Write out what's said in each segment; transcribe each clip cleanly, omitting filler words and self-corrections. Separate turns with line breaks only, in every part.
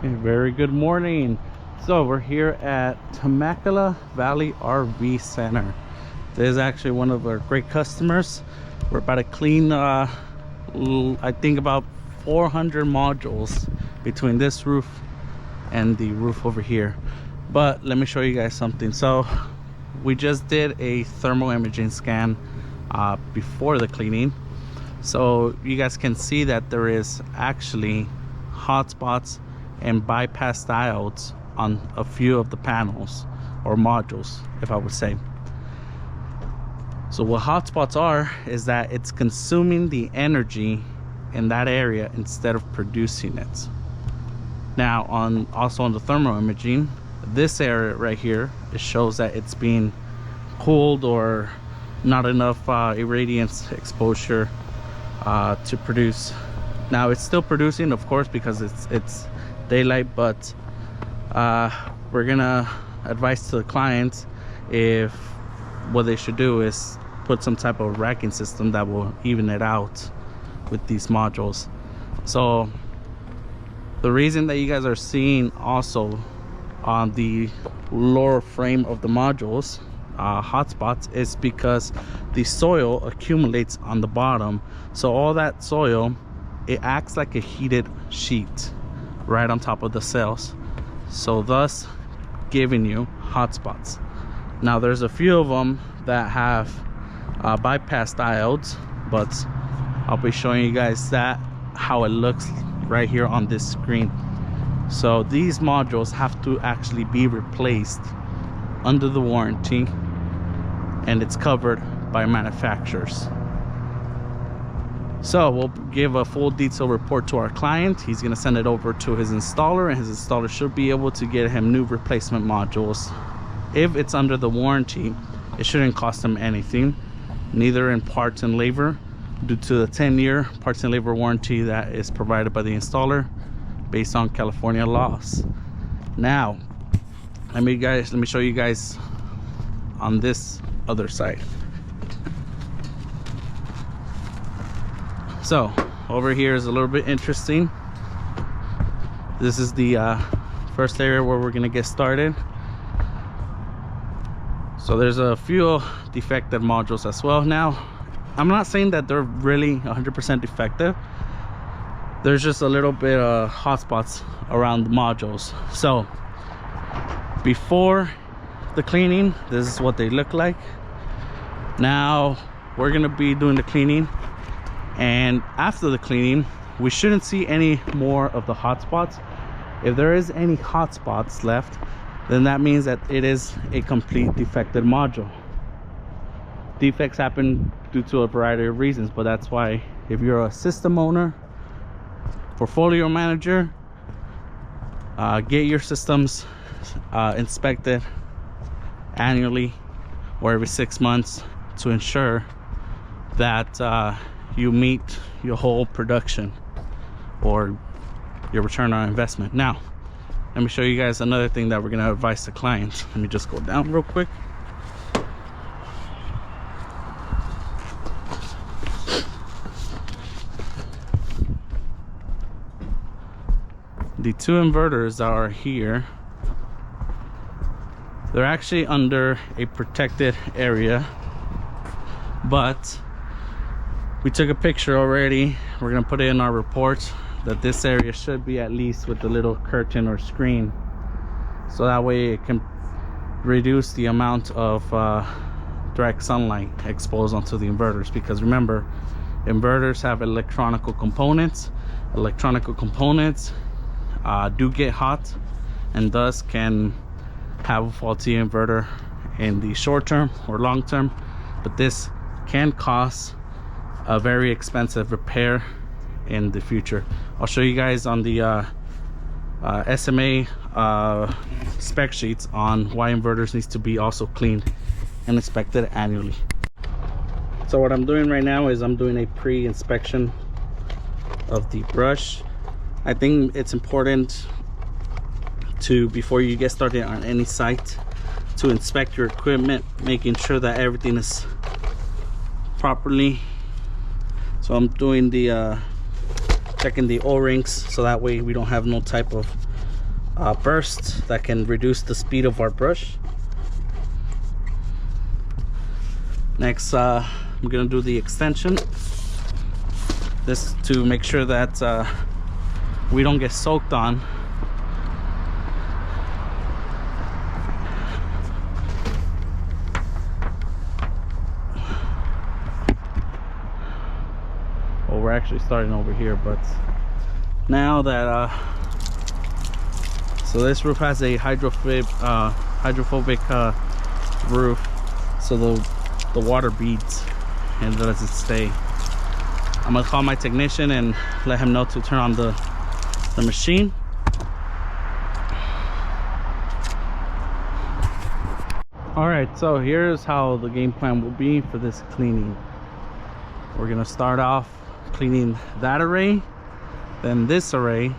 Very good morning. So we're here at Temecula Valley RV Center. This is actually one of our great customers. We're about to clean I think about 400 modules between this roof and the roof over here. But let me show you guys something. So we just did a thermal imaging scan before the cleaning, so you guys can see that there is actually hotspots and bypass diodes on a few of the panels or modules, if I would say. So what hotspots are is that it's consuming the energy in that area instead of producing it. Now also on the thermal imaging, this area right here, it shows that it's being cooled or not enough irradiance exposure to produce. Now it's still producing, of course, because it's daylight, but we're gonna advise to the clients if what they should do is put some type of racking system that will even it out with these modules. So the reason that you guys are seeing also on the lower frame of the modules hotspots is because the soil accumulates on the bottom. So all that soil, it acts like a heated sheet right on top of the cells, so thus giving you hotspots. Now there's a few of them that have bypass diodes, but I'll be showing you guys that how it looks right here on this screen. So these modules have to actually be replaced under the warranty, and it's covered by manufacturers. So we'll give a full detail report to our client. He's going to send it over to his installer, and his installer should be able to get him new replacement modules. If it's under the warranty, it shouldn't cost him anything, neither in parts and labor, due to the 10-year parts and labor warranty that is provided by the installer based on California laws. Now let me show you guys on this other side. So over here is a little bit interesting. This is the first area where we're gonna get started. So there's a few defective modules as well. Now I'm not saying that they're really 100% defective. There's just a little bit of hotspots around the modules. So before the cleaning, this is what they look like. Now we're gonna be doing the cleaning, and after the cleaning we shouldn't see any more of the hotspots. If there is any hotspots left, then that means that it is a complete defective module. Defects happen due to a variety of reasons, but that's why if you're a system owner, portfolio manager, get your systems inspected annually or every 6 months to ensure that you meet your whole production or your return on investment. Now let me show you guys another thing that we're going to advise the clients. Let me just go down real quick. The two inverters that are here, they're actually under a protected area, but we took a picture already. We're gonna put it in our report that this area should be at least with a little curtain or screen, so that way it can reduce the amount of direct sunlight exposed onto the inverters. Because remember, inverters have electronical components. Electronical components do get hot and thus can have a faulty inverter in the short term or long term, but this can cause a very expensive repair in the future. I'll show you guys on the SMA spec sheets on why inverters needs to be also cleaned and inspected annually. So what I'm doing right now is I'm doing a pre-inspection of the brush. I think it's important to, before you get started on any site, to inspect your equipment, making sure that everything is properly. So I'm doing the checking the O-rings, so that way we don't have no type of burst that can reduce the speed of our brush. Next, I'm gonna do the extension. This to make sure that we don't get soaked on. Well, we're actually starting over here, but now that so this roof has a hydrophobic roof, so the water beads and lets it stay. I'm gonna call my technician and let him know to turn on the machine. All right, so here's how the game plan will be for this cleaning. We're gonna start off cleaning that array, then this array,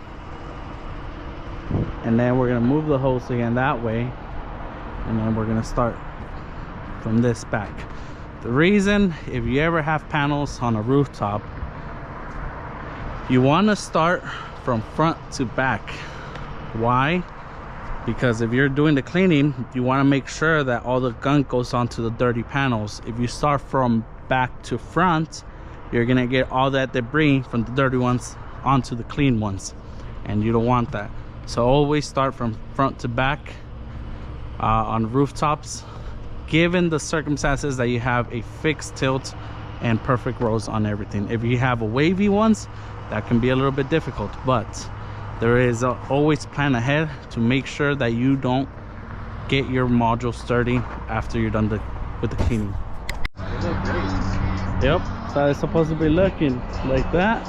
and then we're gonna move the hose again that way, and then we're gonna start from this back. The reason, if you ever have panels on a rooftop, you want to start from front to back. Why? Because if you're doing the cleaning, you want to make sure that all the gunk goes onto the dirty panels. If you start from back to front, you're gonna get all that debris from the dirty ones onto the clean ones, and you don't want that. So always start from front to back on rooftops, given the circumstances that you have a fixed tilt and perfect rows on everything. If you have a wavy ones, that can be a little bit difficult, but there is always plan ahead to make sure that you don't get your modules dirty after you're done with the cleaning. Yep, so it's supposed to be looking like that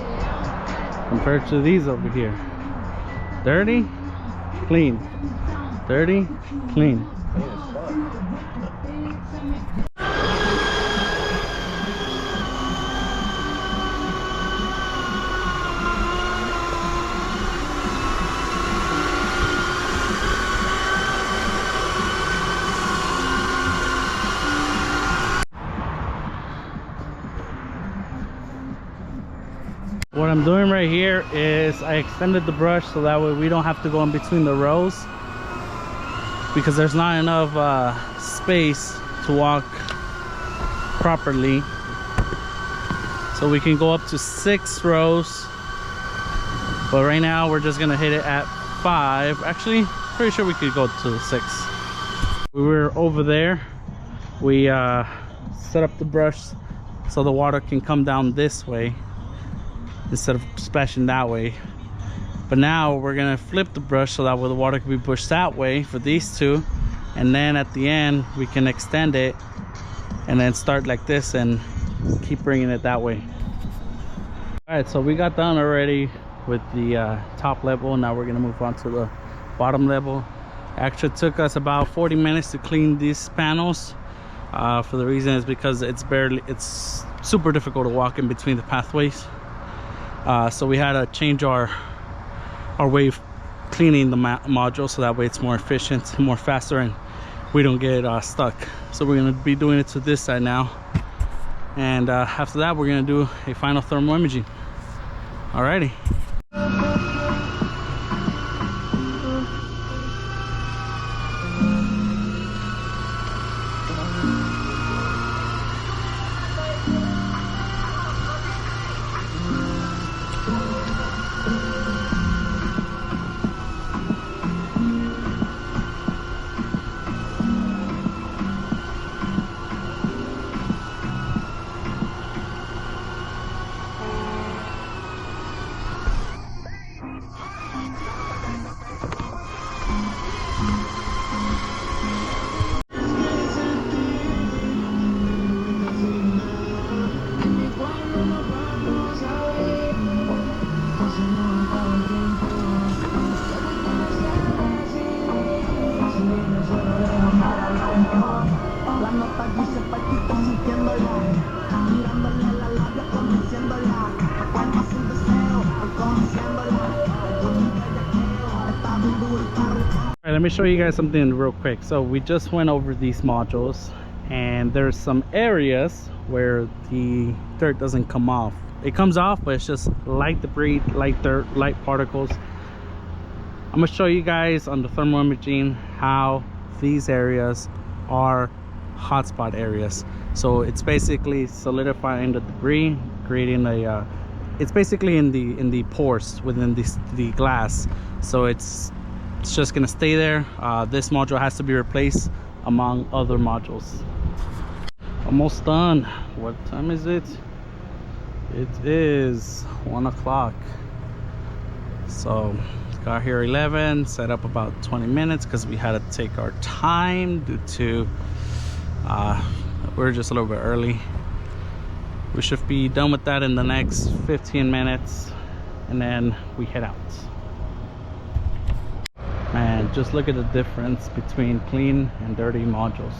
compared to these over here. Dirty, clean. Dirty, clean. What I'm doing right here is I extended the brush so that way we don't have to go in between the rows, because there's not enough space to walk properly. So we can go up to 6 rows, but right now we're just gonna hit it at 5. Actually, pretty sure we could go to 6. We were over there, we set up the brush so the water can come down this way instead of splashing that way. But now we're gonna flip the brush so that way the water can be pushed that way for these two, and then at the end we can extend it and then start like this and keep bringing it that way. All right, so we got done already with the top level. Now we're gonna move on to the bottom level. Actually took us about 40 minutes to clean these panels. For the reason is because it's super difficult to walk in between the pathways. So we had to change our way of cleaning the module so that way it's more efficient, more faster, and we don't get stuck. So we're going to be doing it to this side now, and after that we're going to do a final thermal imaging. Alrighty. Alright, let me show you guys something real quick. So we just went over these modules, and there's some areas where the dirt doesn't come off. It comes off, but it's just light debris, light dirt, light particles I'm gonna show you guys on the thermal imaging how these areas are hotspot areas. So it's basically solidifying the debris, creating a it's basically in the pores within the glass. So it's just gonna stay there. This module has to be replaced among other modules. Almost done. What time is it? It is 1 o'clock. So got here 11, set up about 20 minutes because we had to take our time due to we're just a little bit early. We should be done with that in the next 15 minutes and then we head out. Man, just look at the difference between clean and dirty modules.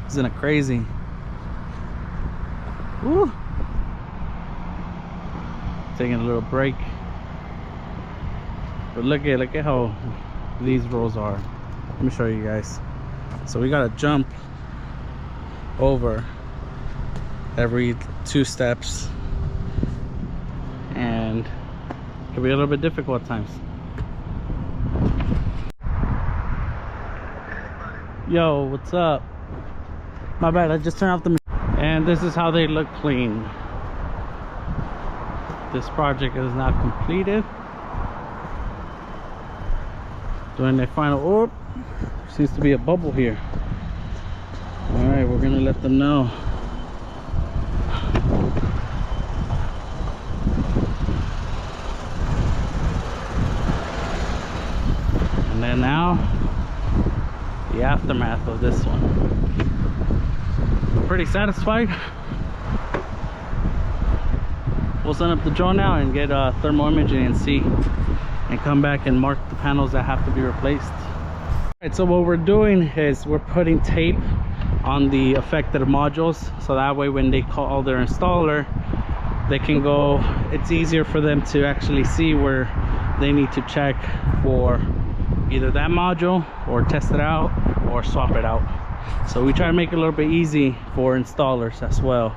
Isn't it crazy? Woo! Taking a little break, but look at how these rows are. Let me show you guys. So we gotta jump over every 2 steps, and it can be a little bit difficult at times. Yo, what's up? My bad, I just turned off the. And this is how they look clean. This project is now completed. Doing the final. Oh, seems to be a bubble here. All right, we're gonna let them know. And then now, the aftermath of this one. I'm pretty satisfied. We'll send up the drone now and get thermal imaging and see, and come back and mark the panels that have to be replaced. All right, so what we're doing is we're putting tape on the affected modules, so that way when they call their installer, they can go, it's easier for them to actually see where they need to check for either that module or test it out or swap it out. So we try to make it a little bit easy for installers as well.